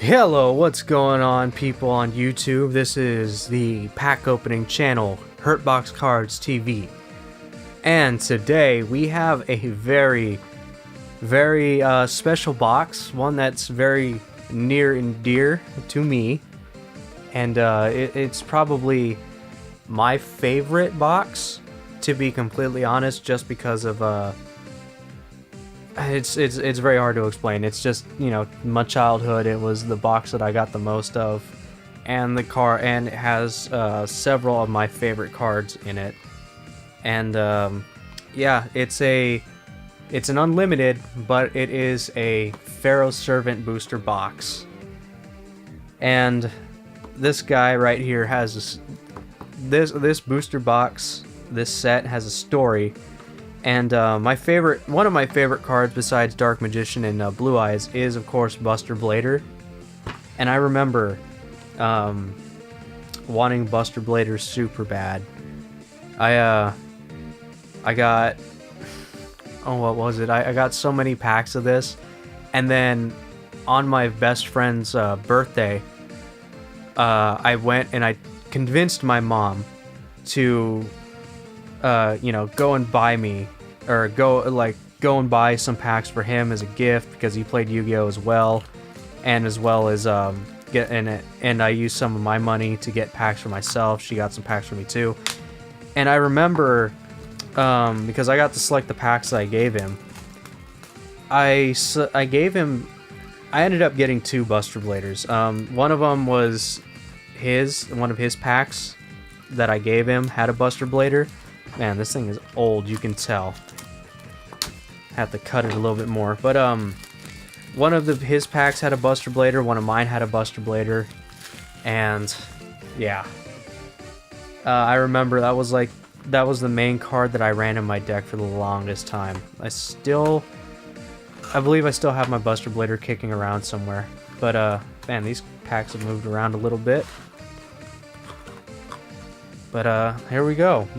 Hello, what's going on, people on YouTube? This is the pack opening channel, HurtboxCardsTV. And today we have a very special box, one that's very near and dear to me. And it's probably my favorite box, to be completely honest, just because of it's very hard to explain. It's just, you know, my childhood. It was the box that I got the most of, and it has several of my favorite cards in it. And yeah, it's an unlimited, but it is a Pharaoh Servant booster box. And this guy right here has this booster box. This set has a story. And one of my favorite cards besides Dark Magician and Blue Eyes is, of course, Buster Blader. And I remember wanting Buster Blader super bad. I got, oh, what was it? I got so many packs of this, and then on my best friend's birthday, I went and I convinced my mom to, you know, go and buy me, or go and buy some packs for him as a gift, because he played Yu-Gi-Oh as well, and and I used some of my money to get packs for myself. She got some packs for me too. And I remember, because I got to select the packs that I gave him, I ended up getting 2 Buster Bladers. One of them was one of his packs that I gave him had a Buster Blader. Man, this thing is old, you can tell. Have to cut it a little bit more. But one of his packs had a Buster Blader, one of mine had a Buster Blader. And yeah. I remember that was the main card that I ran in my deck for the longest time. I believe I still have my Buster Blader kicking around somewhere. But man, these packs have moved around a little bit. But here we go.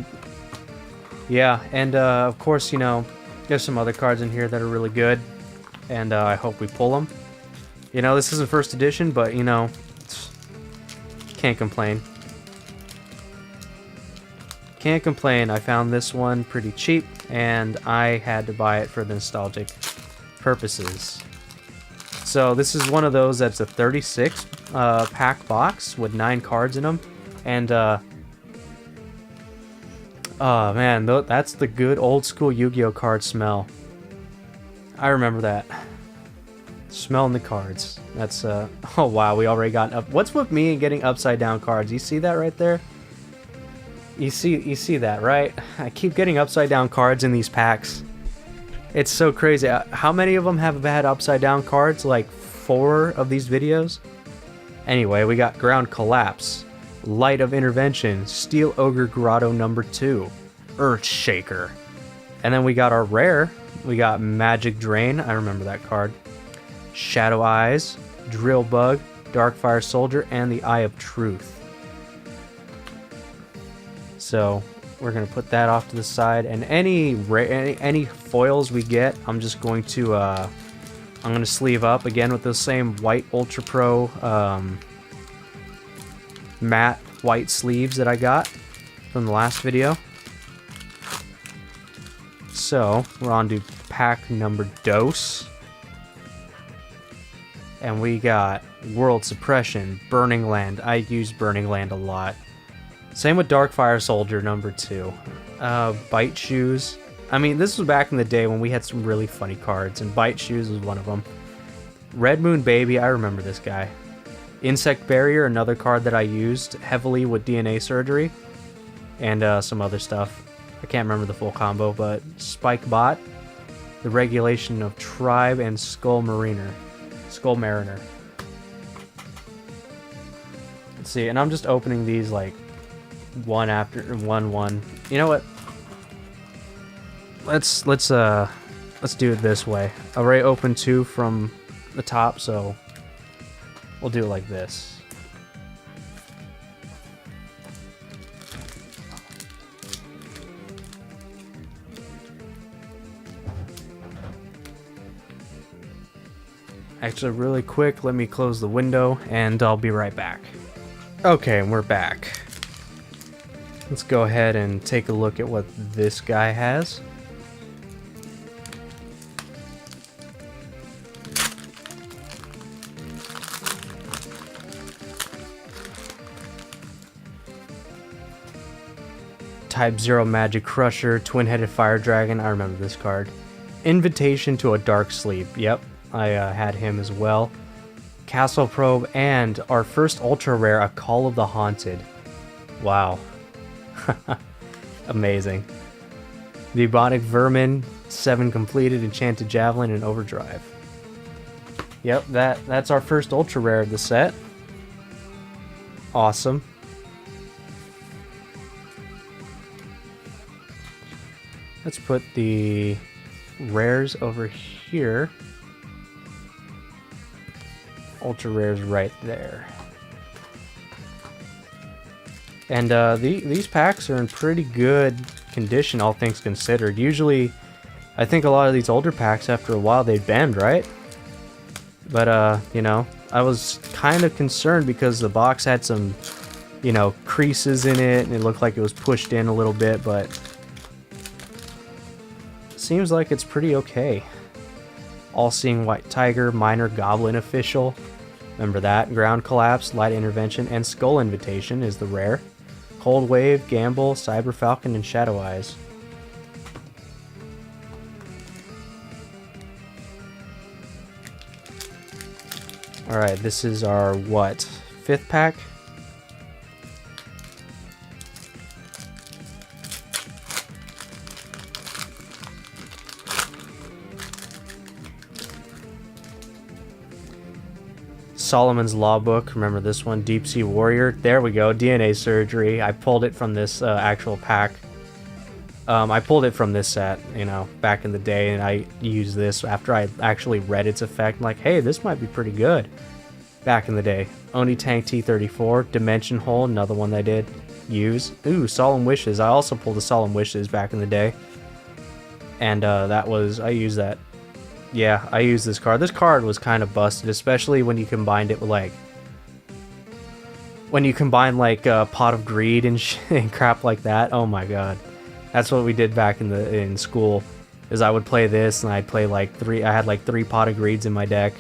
Yeah, and of course, you know, there's some other cards in here that are really good, and I hope we pull them. You know, this isn't first edition, but, you know, can't complain. Can't complain. I found this one pretty cheap, and I had to buy it for the nostalgic purposes. So this is one of those that's a 36 pack box with 9 cards in them, and oh man, that's the good old school Yu-Gi-Oh card smell. I remember that. Smelling the cards. That's oh wow, we already got up. What's with me and getting upside down cards? You see that right there? You see that, right? I keep getting upside down cards in these packs. It's so crazy. How many of them have had upside down cards? Like 4 of these videos? Anyway, we got Ground Collapse, Light of Intervention, Steel Ogre Grotto number 2, Earthshaker. And then we got our rare. We got Magic Drain, I remember that card. Shadow Eyes, Drill Bug, Darkfire Soldier, and the Eye of Truth. So we're gonna put that off to the side, and any foils we get, I'm just going to I'm gonna sleeve up again with those same white Ultra Pro matte white sleeves that I got from the last video. So we're on to pack number dos, and we got World Suppression, Burning Land. I use Burning Land a lot. Same with Darkfire Soldier number 2. Bite Shoes. I mean, this was back in the day when we had some really funny cards, and Bite Shoes was one of them. Red Moon Baby, I remember this guy. Insect Barrier, another card that I used heavily with DNA Surgery, and some other stuff. I can't remember the full combo, but Spike Bot, the Regulation of Tribe, and Skull Mariner. Let's see, and I'm just opening these like one after one. You know what? Let's do it this way. I already opened 2 from the top, so we'll do it like this. Actually, really quick, let me close the window and I'll be right back. Okay, and we're back. Let's go ahead and take a look at what this guy has. Type 0 Magic Crusher, Twin-Headed Fire Dragon, I remember this card. Invitation to a Dark Sleep, yep, I had him as well. Castle Probe, and our first ultra rare, a Call of the Haunted. Wow. Amazing. The Ebonic Vermin, 7 completed, Enchanted Javelin, and Overdrive. Yep, that's our first ultra rare of the set. Awesome. Let's put the rares over here. Ultra rares right there. And these packs are in pretty good condition, all things considered. Usually, I think a lot of these older packs, after a while, they bend, right? But, you know, I was kind of concerned because the box had some, you know, creases in it, and it looked like it was pushed in a little bit, but seems like it's pretty okay. All-Seeing White Tiger, Minor Goblin Official. Remember that. Ground Collapse, Light Intervention, and Skull Invitation is the rare. Cold Wave, Gamble, Cyber Falcon, and Shadow Eyes. Alright, this is our, what, 5th pack? Solomon's Law Book, remember this one, Deep Sea Warrior, there we go, DNA Surgery. I pulled it from this actual pack. I pulled it from this set, you know, back in the day, and I used this after I actually read its effect. I'm like, hey, this might be pretty good. Back in the day. Oni Tank T34, Dimension Hole, another one that I did use. Ooh, Solemn Wishes, I also pulled the Solemn Wishes back in the day. And that was, I used that. Yeah, I used this card. This card was kind of busted, especially when you combined it with, like, when you combine, like, Pot of Greed and, and crap like that. Oh my god. That's what we did back in school, is I would play this, and I'd play, like, I had, like, 3 Pot of Greeds in my deck,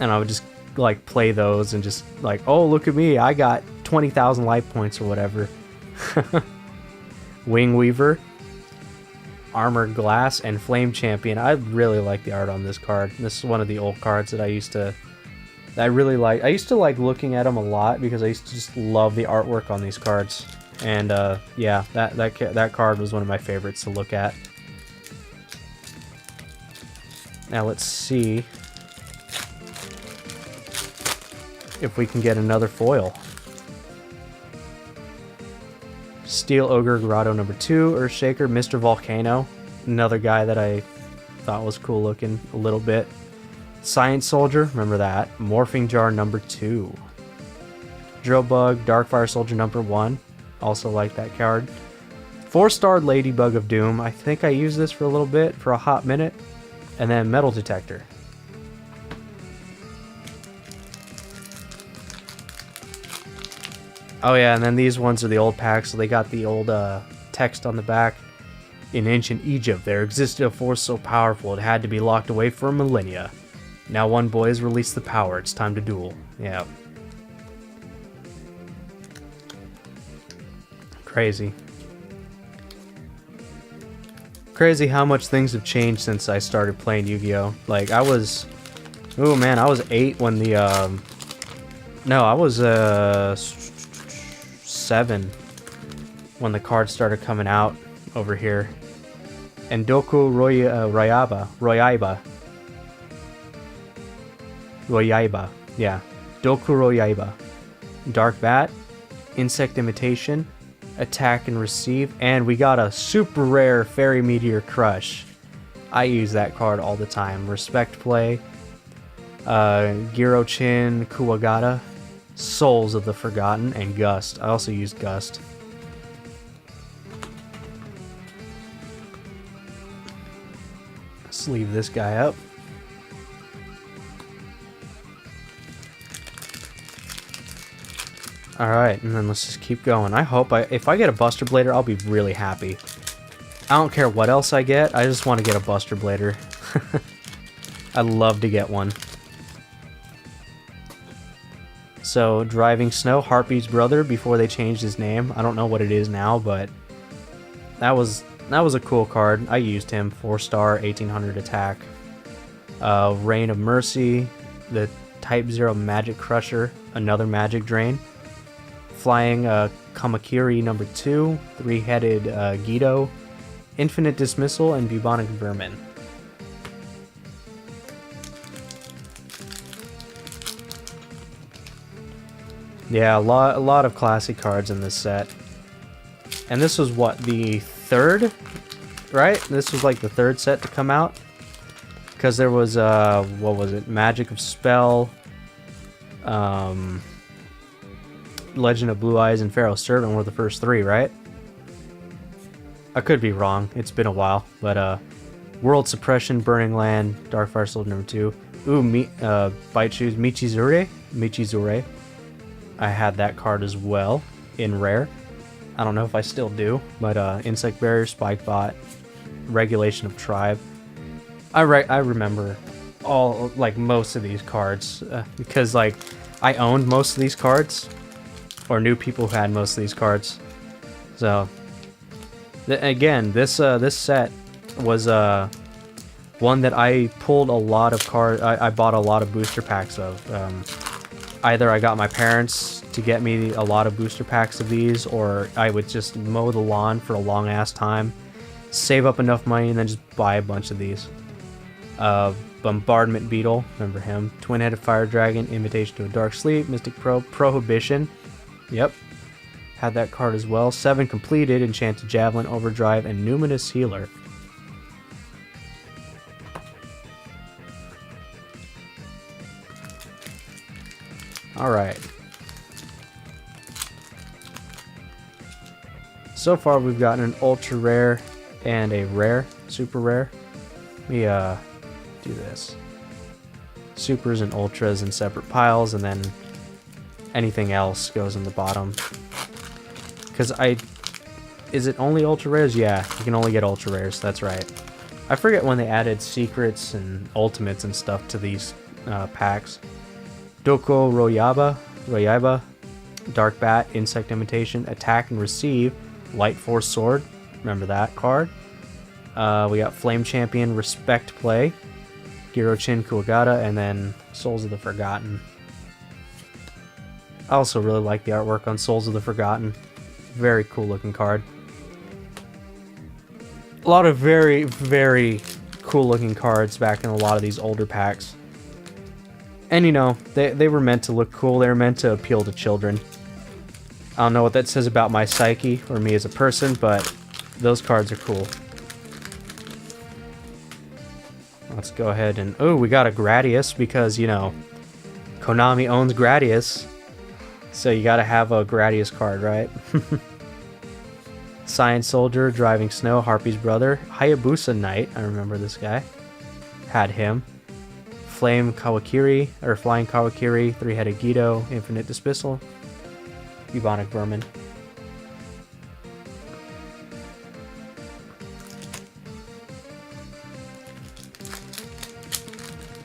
and I would just, like, play those, and just, like, oh, look at me, I got 20,000 life points or whatever. Wing Weaver. Armored Glass, and Flame Champion. I really like the art on this card. This is one of the old cards that I really like. I used to like looking at them a lot because I used to just love the artwork on these cards. And yeah, that card was one of my favorites to look at. Now let's see if we can get another foil. Steel Ogre Grotto number 2, Earthshaker, Mr. Volcano, another guy that I thought was cool looking a little bit. Science Soldier, remember that. Morphing Jar number 2. Drill Bug, Darkfire Soldier number 1, also like that card. 4-star Ladybug of Doom, I think I used this for a little bit, for a hot minute. And then Metal Detector. Oh yeah, and then these ones are the old packs, so they got the old text on the back. In ancient Egypt, there existed a force so powerful it had to be locked away for millennia. Now one boy has released the power, it's time to duel. Yeah. Crazy. Crazy how much things have changed since I started playing Yu-Gi-Oh! Like, I was 8 when the, no, I was, 7 when the cards started coming out over here. And Doku Royaiba, yeah. Doku Royaiba. Dark Bat, Insect Imitation, Attack and Receive, and we got a super rare Fairy Meteor Crush. I use that card all the time. Respect Play, Girochin Kuwagata, Souls of the Forgotten, and Gust. I also used Gust. Let's leave this guy up. Alright, and then let's just keep going. I hope if I get a Buster Blader, I'll be really happy. I don't care what else I get, I just want to get a Buster Blader. I'd love to get one. So, Driving Snow, Harpy's brother before they changed his name. I don't know what it is now, but that was a cool card. I used him. 4-star, 1800 attack. Reign of Mercy, the Type 0 Magic Crusher, another Magic Drain. Flying Kamakiri number 2, 3-headed Guido, Infinite Dismissal, and Bubonic Vermin. Yeah, a lot of classic cards in this set. And this was what, the third? Right? This was like the third set to come out. Because there was, what was it? Magic of Spell, Legend of Blue Eyes, and Pharaoh's Servant were the first 3, right? I could be wrong. It's been a while. But, World Suppression, Burning Land, Darkfire Soldier number 2. Ooh, Bite Shoes, Michizure. I had that card as well, in rare. I don't know if I still do, but Insect Barrier, Spike Bot, Regulation of Tribe. I remember all, like, most of these cards, because, like, I owned most of these cards, or knew people who had most of these cards. So, again, this set was one that I pulled a lot of cards. I bought a lot of booster packs of. Either I got my parents to get me a lot of booster packs of these, or I would just mow the lawn for a long ass time, save up enough money, and then just buy a bunch of these. Bombardment Beetle, remember him. Twin-headed Fire Dragon, Invitation to a Dark Sleep, Mystic Prohibition. Yep, had that card as well. 7 completed, Enchanted Javelin, Overdrive, and Numinous Healer. Alright. So far we've gotten an ultra rare and a rare, super rare. Let me do this. Supers and ultras in separate piles, and then anything else goes in the bottom. Because is it only ultra rares? Yeah, you can only get ultra rares, that's right. I forget when they added secrets and ultimates and stuff to these packs. Doko Royaiba, Dark Bat, Insect Imitation, Attack and Receive, Light Force Sword, remember that card. We got Flame Champion, Respect Play, Girochin Kuwagata, and then Souls of the Forgotten. I also really like the artwork on Souls of the Forgotten. Very cool looking card. A lot of very, very cool looking cards back in a lot of these older packs. And you know, they were meant to look cool, they were meant to appeal to children. I don't know what that says about my psyche or me as a person, but those cards are cool. Let's go ahead and... Oh, we got a Gradius because, you know, Konami owns Gradius. So you gotta have a Gradius card, right? Science Soldier, Driving Snow, Harpy's brother. Hayabusa Knight, I remember this guy. Had him. Flame Kawakiri, or Flying Kawakiri, 3-headed Guido, Infinite Dismissal, Bubonic Vermin.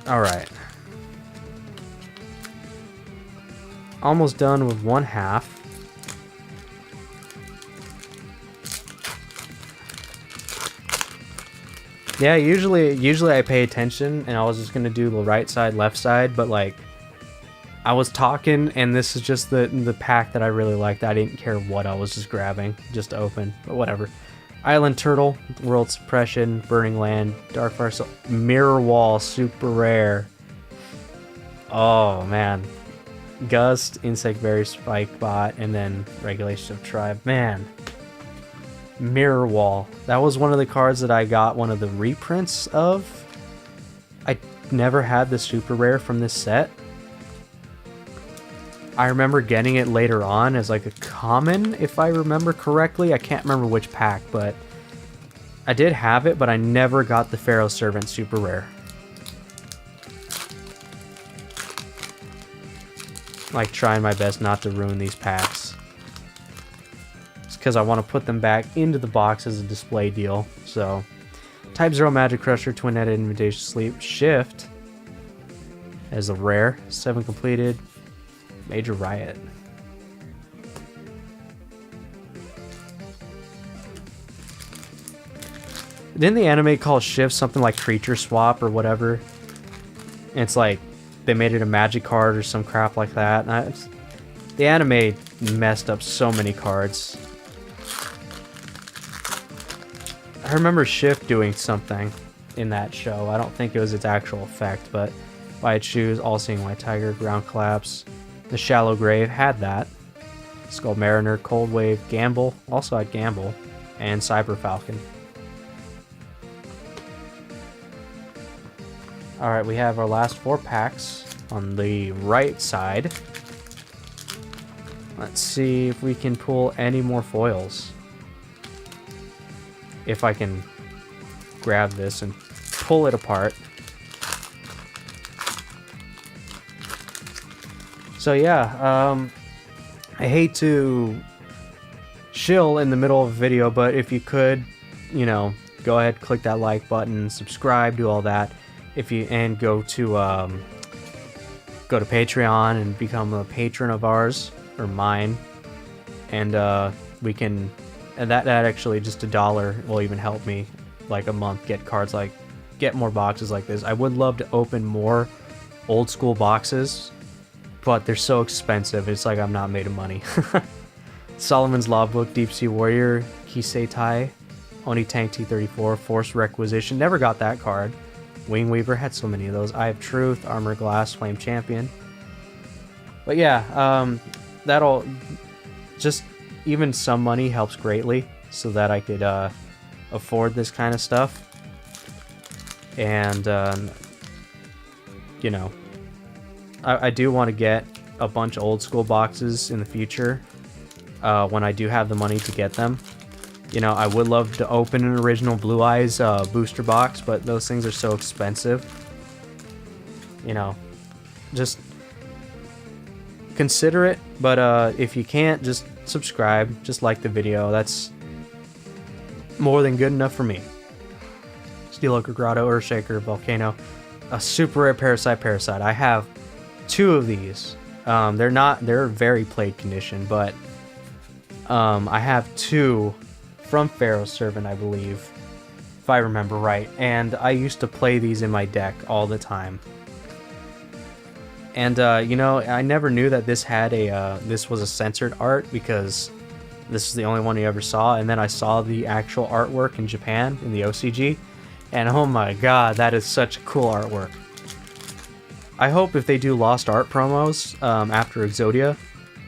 Alright. Almost done with one half. Yeah, usually I pay attention and I was just gonna do the right side, left side, but like I was talking and this is just the pack that I really liked. I didn't care what I was just grabbing, just to open, but whatever. Island Turtle, World Suppression, Burning Land, Darkfire Soul, Mirror Wall, super rare. Oh man. Gust, Insect Berry, Spike Bot, and then Regulation of Tribe. Man. Mirror Wall. That was one of the cards that I got one of the reprints of. I never had the super rare from this set. I remember getting it later on as like a common, if I remember correctly. I can't remember which pack, but I did have it, but I never got the Pharaoh's Servant super rare. like trying my best not to ruin these packs. It's because I want to put them back into the box as a display deal. So, Type 0 Magic Crusher, Twin-Headed Invitation Sleep, Shift as a rare, 7 completed, Major Riot. Didn't the anime call Shift something like Creature Swap or whatever? And it's like they made it a magic card or some crap like that. The anime messed up so many cards. I remember Shift doing something in that show. I don't think it was its actual effect, but Wide Shoes, All Seeing White Tiger, Ground Collapse, The Shallow Grave had that. Skull Mariner, Cold Wave, Gamble, also had Gamble, and Cyber Falcon. Alright, we have our last 4 packs on the right side. Let's see if we can pull any more foils. If I can grab this and pull it apart. So yeah, I hate to shill in the middle of a video, but if you could, you know, go ahead, click that like button, subscribe, do all that. And go to Patreon and become a patron of ours or mine, and we can, and that actually just $1 will even help me like a month get more boxes like this. I would love to open more old school boxes, but they're so expensive. It's like I'm not made of money. Solomon's Law Book, Deep Sea Warrior, Kisei Tai, Oni Tank T-34, Force Requisition. Never got that card. Wing Weaver, had so many of those. Eye of Truth, Armor Glass, Flame Champion. But yeah, that'll just, even some money helps greatly so that I could afford this kind of stuff. And, you know, I do want to get a bunch of old school boxes in the future when I do have the money to get them. You know, I would love to open an original Blue Eyes booster box, but those things are so expensive. You know, just consider it, but if you can't, just subscribe, just like the video. That's more than good enough for me. Steel Ochre Grotto, Earthshaker, Volcano, a super rare Parasite. I have 2 of these. They're very played condition, but I have 2 from Pharaoh's Servant, I believe, if I remember right, and I used to play these in my deck all the time. And you know, I never knew that this had this was a censored art, because this is the only one you ever saw, and then I saw the actual artwork in Japan in the OCG, and oh my god, that is such cool artwork. I hope if they do Lost Art promos after Exodia,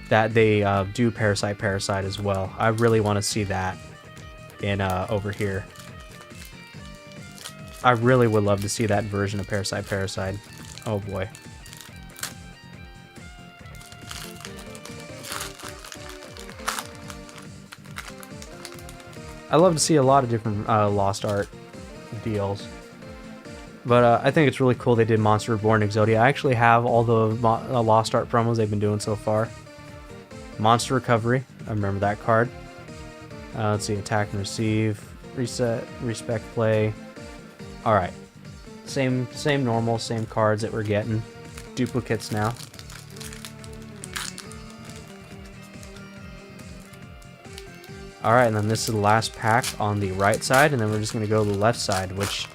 that they do Parasite as well. I really want to see that in over here. I really would love to see that version of Parasite. Oh boy. I love to see a lot of different Lost Art deals. But I think it's really cool they did Monster Reborn Exodia. I actually have all the Lost Art promos they've been doing so far. Monster Recovery, I remember that card. Let's see, Attack and Receive, Reset, Respect Play. Alright. Same normal, same cards that we're getting. Duplicates now. Alright, and then this is the last pack on the right side, and then we're just going to go to the left side, which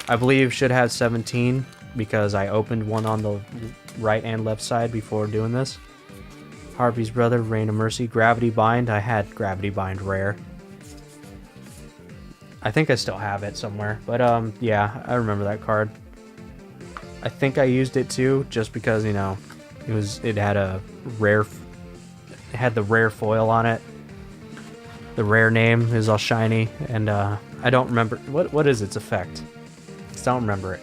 I believe should have 17, because I opened one on the right and left side before doing this. Harpy's Brother, Reign of Mercy, Gravity Bind. I had Gravity Bind rare. I think I still have it somewhere, but yeah, I remember that card. I think I used it too, just because, you know, it had a rare, it had the rare foil on it. The rare name is all shiny, and I don't remember what is its effect. I don't remember it.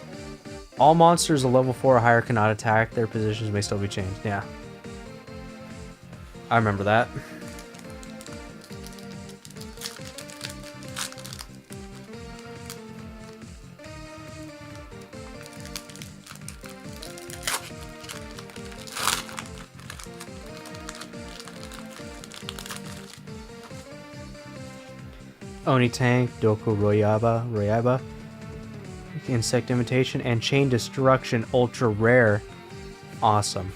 All monsters of level 4 or higher cannot attack. Their positions may still be changed. Yeah, I remember that. Oni Tank, Doku Royaba, Insect Imitation, and Chain Destruction Ultra Rare. Awesome.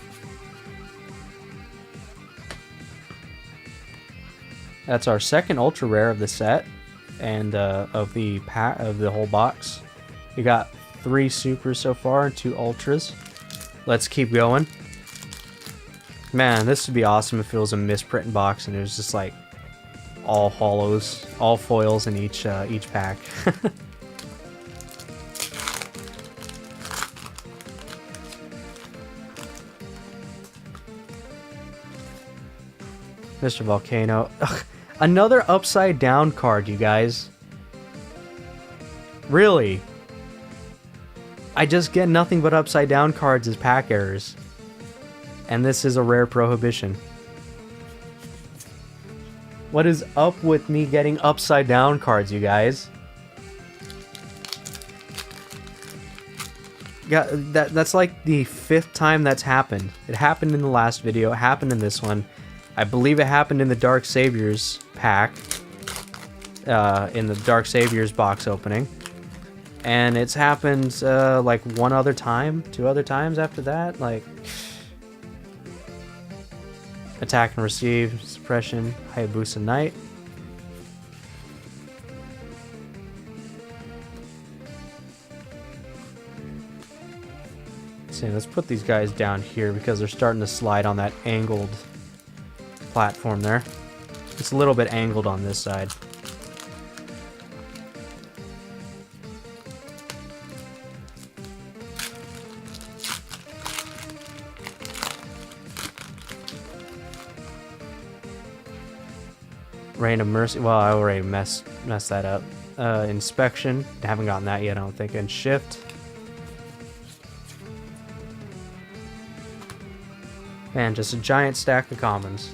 That's our second Ultra Rare of the set, and of the whole box. We got 3 Supers so far and 2 Ultras. Let's keep going. Man, this would be awesome if it was a misprint box and it was just like all holos, all foils in each pack. Mr. Volcano. Ugh, another upside down card, you guys. Really? I just get nothing but upside down cards as pack errors. And this is a rare prohibition. What is up with me getting upside down cards, you guys? Yeah, that's like the 5th time that's happened. It happened in the last video, it happened in this one. I believe it happened in the Dark Saviors pack. In the Dark Saviors box opening. And it's happened like 1 other time, 2 other times after that. Like, attack and receive, suppression, Hayabusa Knight. So let's put these guys down here because they're starting to slide on that angled platform there. It's a little bit angled on this side. Rain of Mercy. Well, I already messed that up. Inspection. Haven't gotten that yet, I don't think. And Shift. Man, just a giant stack of commons.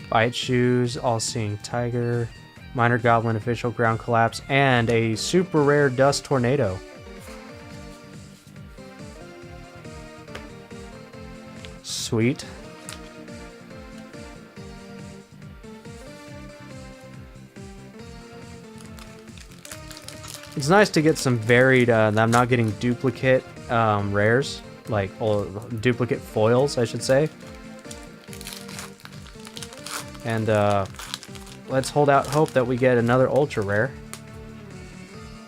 Bite Shoes, All-Seeing Tiger, Minor Goblin Official Ground Collapse, and a super rare Dust Tornado. Sweet. It's nice to get some varied, I'm not getting duplicate rares, like, or duplicate foils, I should say. And let's hold out hope that we get another ultra rare.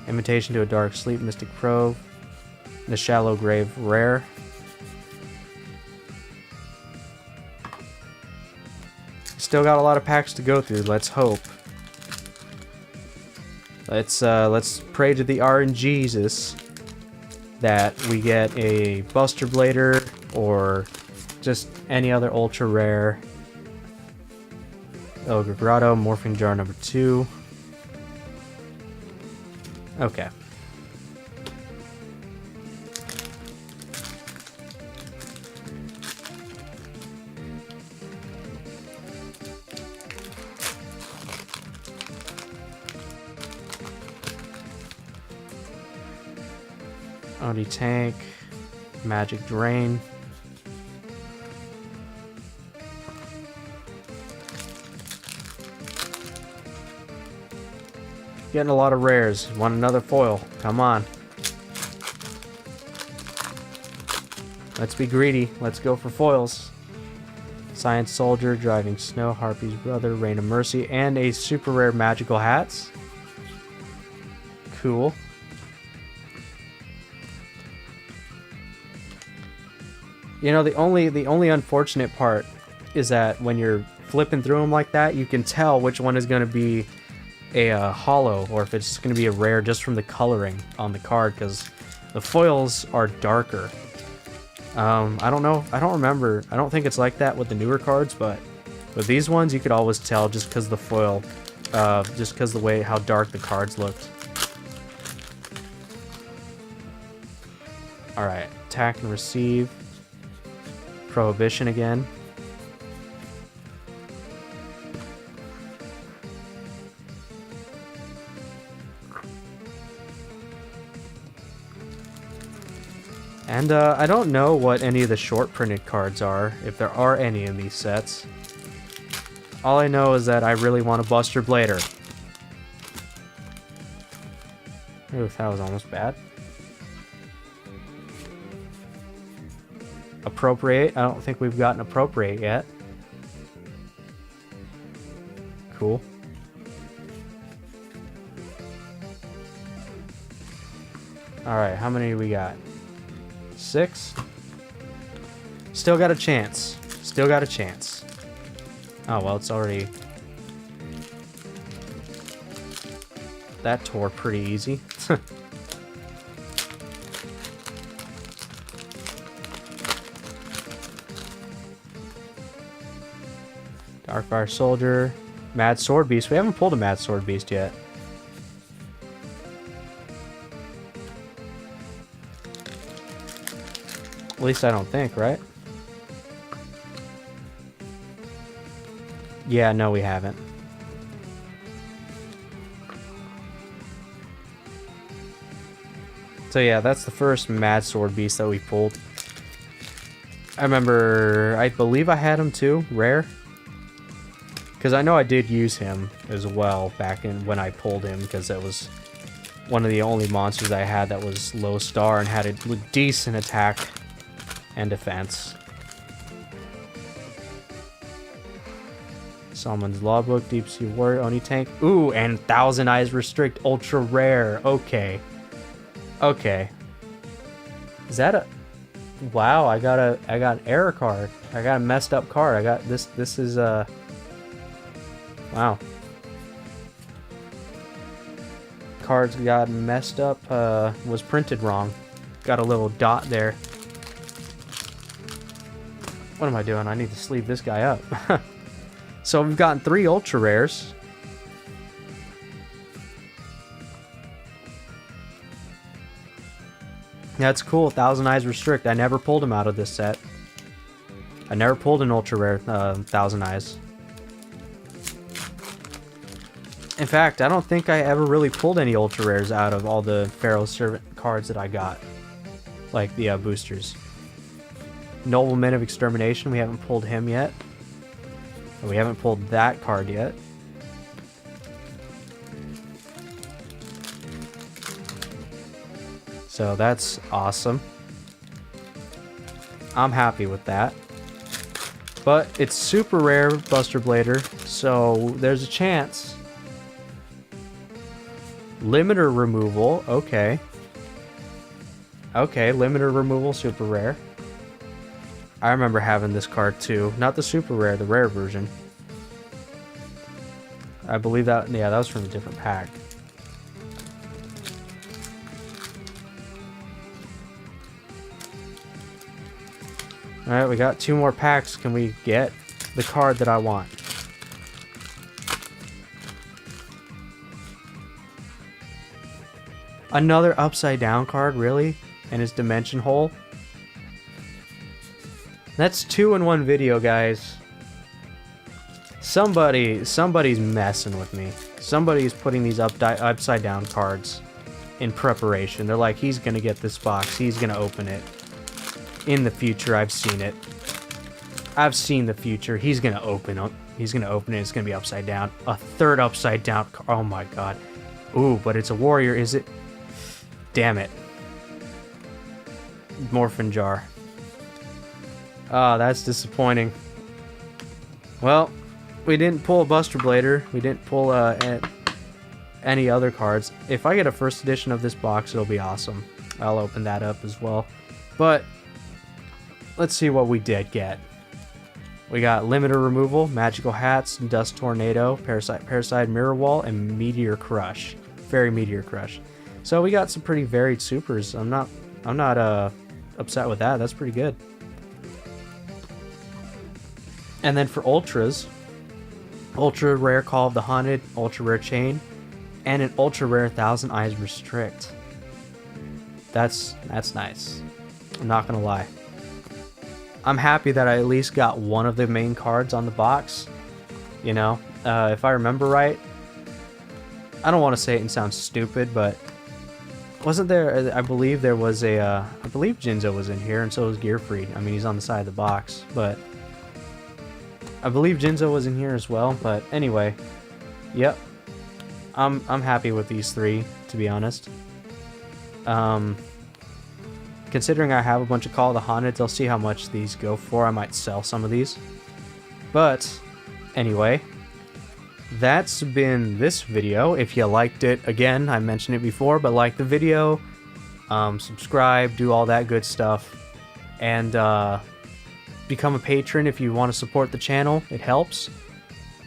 Invitation to a Dark Sleep, Mystic Grove, the Shallow Grave rare. Still got a lot of packs to go through. Let's hope. Let's pray to the RNGesus that we get a Buster Blader or just any other ultra rare. Ogre Grotto, Morphing Jar number 2. Okay. Oni Tank, Magic Drain. Getting a lot of rares. Want another foil? Come on. Let's be greedy. Let's go for foils. Science Soldier, Driving Snow, Harpy's Brother, Rain of Mercy, and a super rare Magical Hats. Cool. You know, the only unfortunate part is that when you're flipping through them like that, you can tell which one is going to be a holo or if it's going to be a rare just from the coloring on the card, because the foils are darker. I don't know. I don't remember. I don't think it's like that with the newer cards, but with these ones, you could always tell just because the foil, just because the way how dark the cards looked. All right, attack and receive. Prohibition again. And I don't know what any of the short printed cards are, if there are any in these sets. All I know is that I really want a Buster Blader. Ooh, that was almost bad. Appropriate. I don't think we've gotten Appropriate yet. Cool. Alright, how many do we got? 6? Still got a chance. Still got a chance. Oh, well, it's already... That tore pretty easy. Darkfire Soldier. Mad Sword Beast. We haven't pulled a Mad Sword Beast yet. At least I don't think, right? Yeah, no, we haven't. So yeah, that's the first Mad Sword Beast that we pulled. I remember, I believe I had him too, rare. Because I know I did use him as well back in when I pulled him, because that was one of the only monsters I had that was low star and had a decent attack and defense. Salmon's Lawbook, Deep Sea Warrior, Oni Tank. Ooh, and Thousand Eyes Restrict, ultra rare. Okay. Okay. Is that a... Wow, I got an error card. I got a messed up card. I got this is wow. Cards got messed up, was printed wrong. Got a little dot there. What am I doing? I need to sleeve this guy up. So we've gotten 3 ultra rares. That's cool. Thousand Eyes Restrict. I never pulled him out of this set. I never pulled an ultra rare Thousand Eyes. In fact, I don't think I ever really pulled any ultra rares out of all the Pharaoh Servant cards that I got. Like the boosters. Nobleman of Extermination. We haven't pulled him yet. And we haven't pulled that card yet. So that's awesome. I'm happy with that. But it's super rare Buster Blader, so there's a chance. Limiter removal, okay. Okay, limiter removal, super rare. I remember having this card too. Not the super rare, the rare version. I believe that, yeah, that was from a different pack. Alright, we got 2 more packs. Can we get the card that I want? Another upside down card, really? And his dimension hole? That's 2 in 1 video, guys. Somebody's messing with me. Somebody's putting these upside down cards in preparation. They're like, he's gonna get this box. He's gonna open it. In the future, I've seen it. I've seen the future. He's gonna open it. He's gonna open it. It's gonna be upside down. A third upside down. Oh my god. Ooh, but it's a warrior, is it? Damn it. Morphin jar. Ah, that's disappointing. Well, we didn't pull a Buster Blader. We didn't pull any other cards. If I get a first edition of this box, it'll be awesome. I'll open that up as well. But let's see what we did get. We got Limiter Removal, Magical Hats, Dust Tornado, Parasite Mirror Wall, and Meteor Crush. Fairy Meteor Crush. So we got some pretty varied supers. I'm not upset with that. That's pretty good. And then for ultras, ultra rare Call of the Haunted, ultra rare Chain, and an ultra rare Thousand Eyes Restrict. That's nice. I'm not gonna lie. I'm happy that I at least got one of the main cards on the box. You know, if I remember right, I don't want to say it and sound stupid, but Wasn't there? I believe there was a. I believe Jinzo was in here, and so was Gearfried. I mean, he's on the side of the box, but I believe Jinzo was in here as well. But anyway, yep. I'm happy with these three, to be honest. Considering I have a bunch of Call of the Haunted, I'll see how much these go for. I might sell some of these. But anyway, that's been this video. If you liked it, again, I mentioned it before, but like the video, subscribe, do all that good stuff, and become a patron if you want to support the channel. It helps.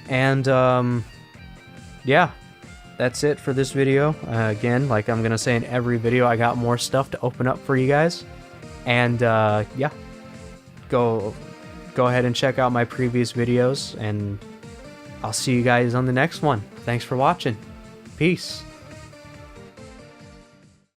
And yeah, that's it for this video. Again, like I'm gonna say in every video, I got more stuff to open up for you guys. And yeah, go ahead and check out my previous videos, and I'll see you guys on the next one. Thanks for watching. Peace.